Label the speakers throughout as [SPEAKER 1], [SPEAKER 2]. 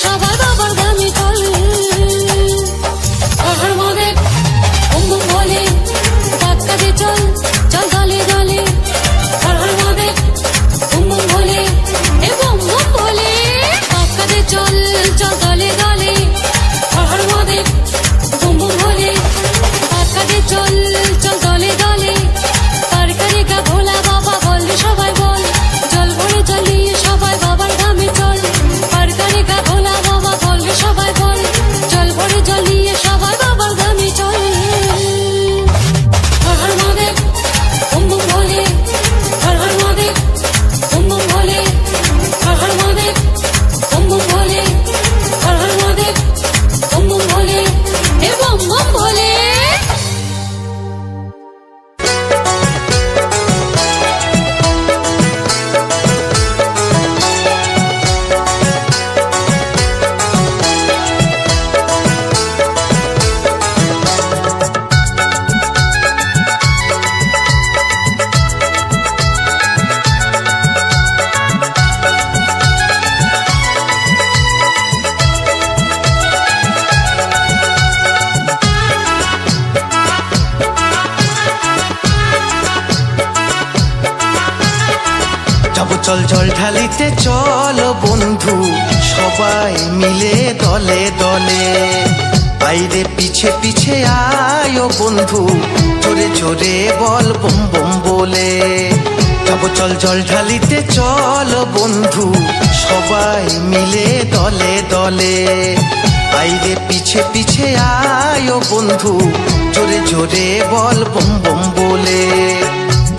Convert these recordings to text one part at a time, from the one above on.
[SPEAKER 1] সবাই বাবার ধামে চল। হর মহাদেব বুম বুম ভোলে, ধাক্কা দে চল চল দলে দলে। হর মহাদেব বুম বুম ভোলে, এ বুম বুম ভোলে, ধাক্কা দে চল চল দলে দলে। হর মহাদেব বুম বুম ভোলে, ধাক্কা দে চল চল দলে দলে। পার করেগা ভোলা বাবা বল রে সবাই বল, জল ভরে জল নিয়ে সবাই বাবার ধামে চল। পার করেগা ভোলা বাবা বল রে সবাই বল, জল ভরে জল নিয়ে সবাই বাবার ধামে চল। হর হর মহাদেব বুম বুম ভোলে, হর হর মহাদেব বুম বুম ভোলে, হর হর মহাদেব বুম বুম ভোলে, হর হর মহাদেব বুম বুম ভোলে, এ বুম বুম ভোলে।
[SPEAKER 2] যাবো চল জল ঢালিতে চল বন্ধু, সবাই মিলে দলে দলে। আইরে পিছে পিছে আয় বন্ধু, জোরে জোরে বল বম বম বলে। যাবো চল জল ঢালিতে চল বন্ধু, সবাই মিলে দলে দলে। আইরে পিছে পিছে আয় বন্ধু, জোরে জোরে বল বম বম বলে।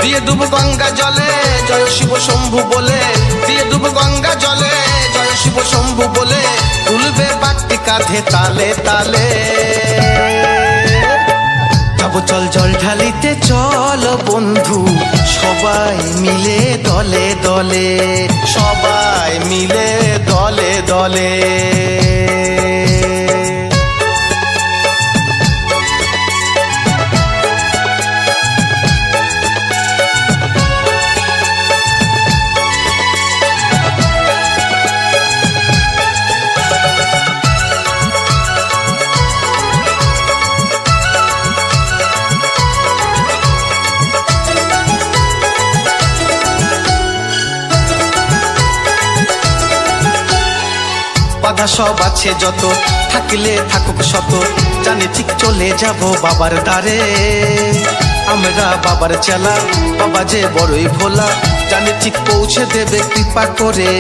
[SPEAKER 2] দিয়ে ডুব গঙ্গা জলে জয় শিব শম্ভু বলে, দিয়ে ডুব গঙ্গা জলে জয় শিব শম্ভু বলে। তুলবে বাটি কাঁধে তালে তালে। যাবো চল জল ঢালিতে চল বন্ধু, সবাই মিলে দলে দলে। সবাই মিলে দলে দলে। বাধা সব আছে যত, থাকলে থাকুক শত, জানি ঠিক চলে যাব বাবার দ্বারে। আমরা বাবার চেলা, বাবা যে বড়ই ভোলা, জানি ঠিক পৌঁছে দেবে কৃপা করে।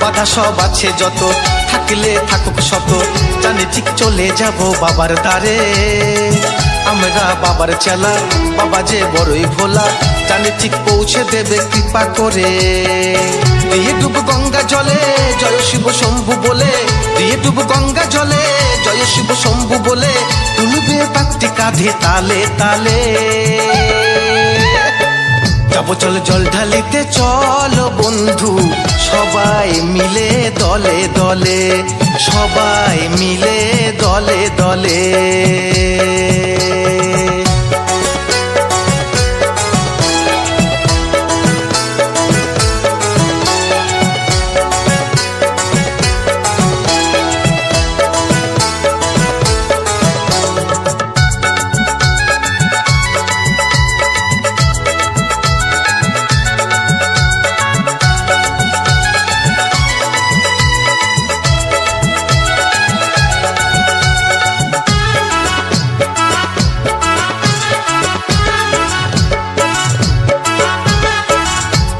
[SPEAKER 2] বাধা সব আছে যত, থাকলে থাকুক শত, জানি ঠিক চলে যাব বাবার দ্বারে। আমরা বাবার চেলা, বাবা যে বড়ই ভোলা, জানি ঠিক পৌঁছে দেবে কৃপা করে। দিয়ে ডুব গঙ্গা জলে জয় শিব শম্ভু বলে, দিয়ে ডুব গঙ্গা জলে জয় শিব শম্ভু বলে। তুলবে বাটি কাঁধে তালে তালে। যাবো চল জল ঢালিতে চল বন্ধু, সবাই মিলে দলে দলে। সবাই মিলে দলে দলে।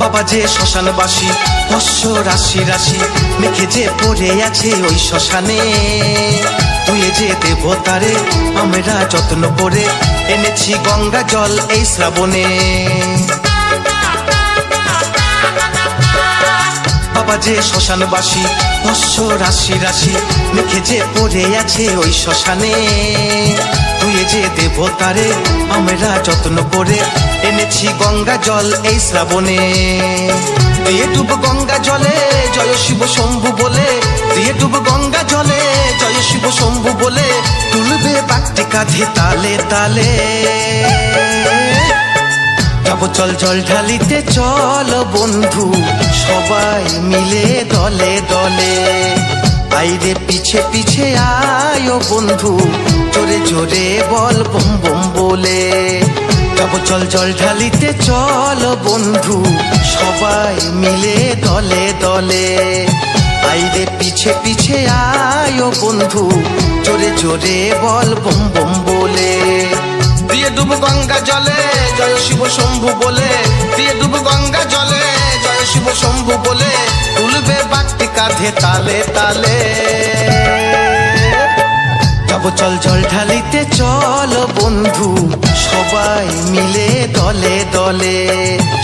[SPEAKER 2] বাবা যে শ্মশানবাসী, মৎস্য রাশি রাশি মেঘে যে পড়ে আছে ওই শ্মশানে। তুই যে দেবতারে আমরা যত্ন করে এনেছি গঙ্গা জল এই শ্রাবণে। বাবা যে শ্মশানবাসী, মৎস্য রাশি রাশি মেঘে যে পড়ে আছে ওই শ্মশানে। তুই যে দেবতারে আমরা যত্ন করে এনেছি গঙ্গা জল এই শ্রাবণে। দিয়ে ডুব গঙ্গা জলে জয় শিব শম্ভু বলে, দিয়ে ডুব গঙ্গা জলে জয় শিব শম্ভু বলে। তুলবে বাটি কাঁধে তালে তালে। যাবো চল জল ঢালিতে চল বন্ধু সবাই মিলে দলে দলে আইরে পিছে পিছে আয় ও বন্ধু জোরে জোরে বল বম বম বলে যাবো চল জল ঢালিতে চল বন্ধু সবাই মিলে দলে দলে আইরে পিছে পিছে আয় ও বন্ধু জোরে জোরে বল বম বম বলে দিয়ে ডুব গঙ্গা জলে জয় শিব শম্ভু বলে দিয়ে ডুব গঙ্গা জলে জয় শিব শম্ভু বলে তুলবে বাগটি কাঁধে তালে তালে যাবো চল জল ঢালিতে চল বন্ধু সবাই মিলে দলে দলে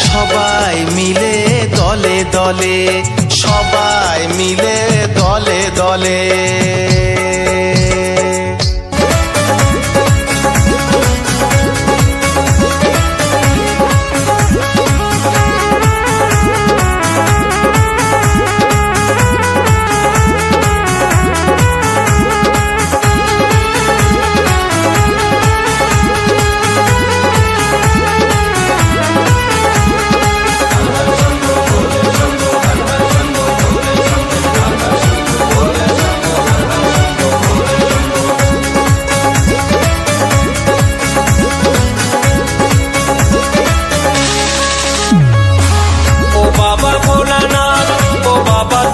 [SPEAKER 2] সবাই মিলে দলে দলে সবাই মিলে দলে দলে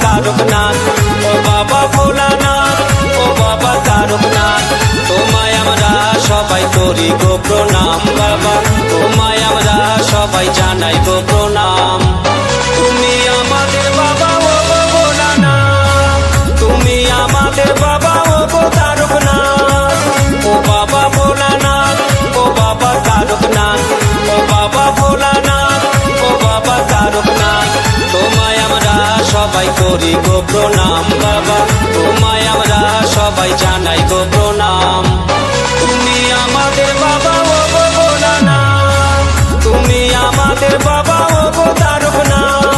[SPEAKER 3] তারকনাথ ও বাবা ভোলানাথ ও বাবা তারকনাথ তোমায় আমরা সবাই করি গো প্রণাম বাবা তোমায় আমরা সবাই জানাই গো প্রণাম তুমি আমাদের বাবা ও গো ভোলানাথ তুমি আমাদের বাবা ও গো তারকনাথ ও বাবা ভোলানাথ ও বাবা তারকনাথ ও বাবা ভোলানাথ ও বাবা তারকনাথ তোমায় আমরা সবাই করি গো প্রণাম বাবা তোমায় আমরা সবাই জানাই গো প্রণাম তুমি আমাদের বাবা ও গো ভোলানাথ তুমি আমাদের বাবা ও গো তারকনাথ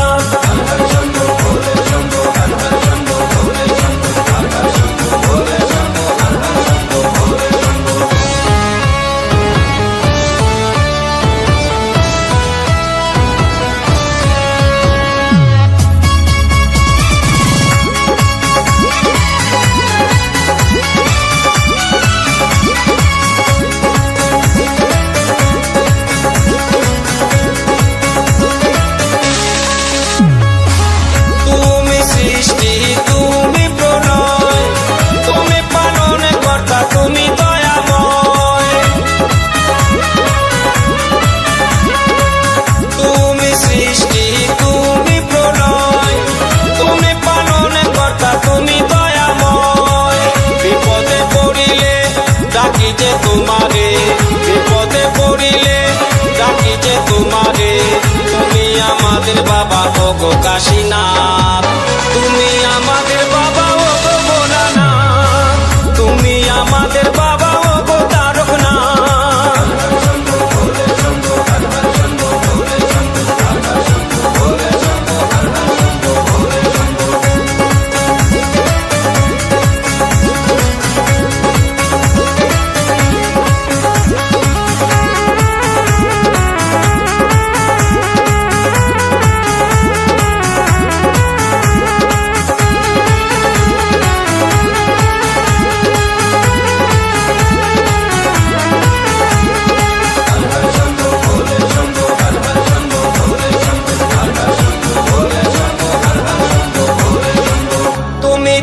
[SPEAKER 3] তোমারে বিপদে পড়িলে ডাকি যে তোমারে তুমি আমাদের বাবা ও গো কাশীনাথ তুমি আমাদের বাবা ও গো ভোলানাথ তুমি আমাদের বাবা ও গো তারকনাথ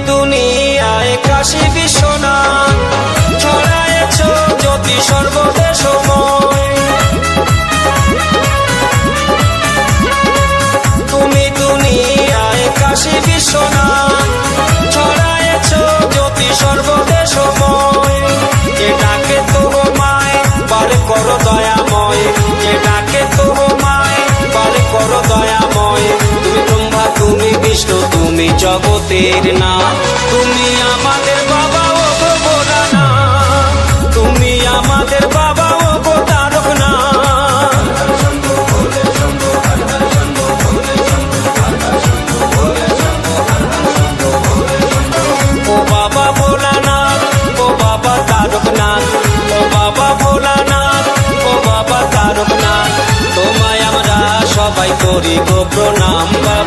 [SPEAKER 3] দুনিয়ায় কাশী বিশ্বনাথ ছড়ায়েছ জ্যোতি সর্বদেশময় তুমি দুনিয়ায় কাশী বিশ্বনাথ ছড়ায়েছ জ্যোতি সর্বদেশময় যে ডাকে তোমায় বার করো দয়াময় যে ডাকে তোমায় বার করো দয়াময় তুমি ব্রহ্মা তুমি বিষ্ণু তুমি জগতের নাথ তুমি আমাদের বাবা ও গো ভোলানাথ তুমি আমাদের বাবা ও গো তারকনাথ ও বাবা ভোলানাথ ও বাবা তারকনাথ ও বাবা ভোলানাথ ও বাবা তারকনাথ তোমার করি গো প্রণাম বাবা।